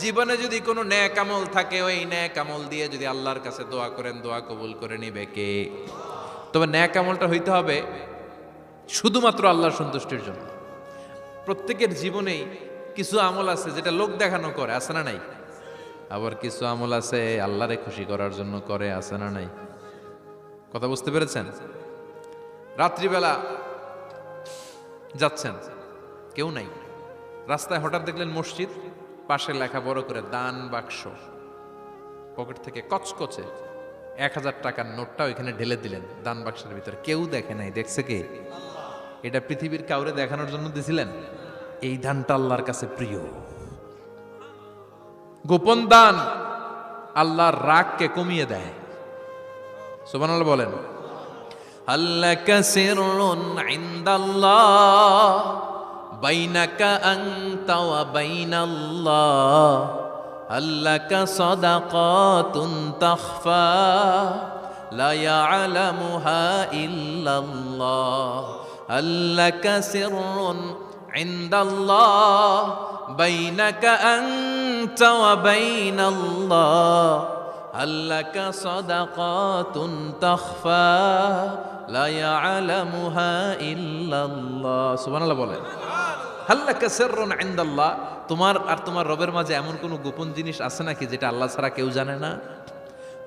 জীবনে যদি কোনো নেক আমল থাকে, ওই নেক আমল দিয়ে যদি আল্লাহর কাছে দোয়া করেন, দোয়া কবুল করে নিবে কে? তবে নেক আমলটা হইতে হবে শুধুমাত্র আল্লাহর সন্তুষ্টির জন্য। প্রত্যেকের জীবনেই কিছু আমল আছে যেটা লোক দেখানো করে, আছে না নাই? আবার কিছু আমল আছে আল্লাহরে খুশি করার জন্য করে, আছে না নাই? কথা বুঝতে পেরেছেন? রাত্রিবেলা যাচ্ছেন, কেউ নাই, রাস্তায় হঠাৎ দেখলেন মসজিদ, পাশে লেখা বড় করে দান বাক্স, পকেট থেকে কচকচে 1000 টাকার নোটটা ওইখানে ঢেলে দিলেন দান বাক্সের ভিতরে। কেউ দেখে নাই, দেখছে কে? এটা পৃথিবীর কাউরে দেখানোর জন্য দিছিলেন? এই দানটা আল্লাহর কাছে প্রিয়। গোপন দান আল্লাহর রাগকে কমিয়ে দেয়। সুবহানাল্লাহ বলেন। আল্লাকা সিররুন ইনদাল্লাহ বাইনাকা আনতা ওয়া বাইনাল্লাহ, আল্লাকা সাদাকাতুন তাখফা লা ইয়ালামুহা ইল্লাল্লাহ, আল্লাকা সিররুন ইনদাল্লাহ বাইনাকা আনতা ওয়া বাইনাল্লাহ, আল্লাকা সাদাকাতুন তাখফা লা ইয়ালামুহা ইল্লাল্লাহ। সুবহানাল্লাহ বলেন। আল্লাকা সিররুন ইনদাল্লাহ, তোমার আর তোমার রবের মাঝে এমন কোনো গোপন জিনিস আছে নাকি যেটা আল্লাহ ছাড়া কেউ জানে না?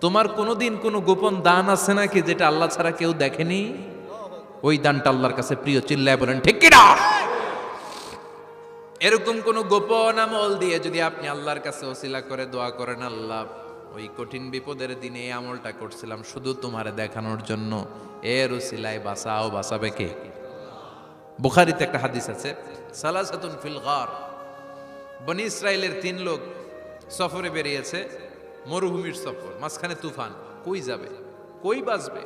তোমার কোনোদিন কোনো গোপন দান আছে নাকি যেটা আল্লাহ ছাড়া কেউ দেখেনি? ওই দানটা আল্লাহর কাছে প্রিয়। চিল্লায় বলেন ঠিক কি না? এরকম কোন গোপন আমল দিয়ে যদি আপনি আল্লাহর কাছে ওসিলা করে দোয়া করেন, আল্লাহ ওই কঠিন বিপদের দিনে এই আমলটা করছিলাম শুধু তোমারে দেখানোর জন্য, এর ওসিলায় বাঁচাও, বাঁচাবে কে? বুখারীতে একটা হাদিস আছে, সালাসাতুন ফিল গার, বনি ইসরাইলের 3 লোক সফরে বেরিয়েছে, মরুভূমির সফর, মাঝখানে তুফান, কই যাবে, কই বাঁচবে?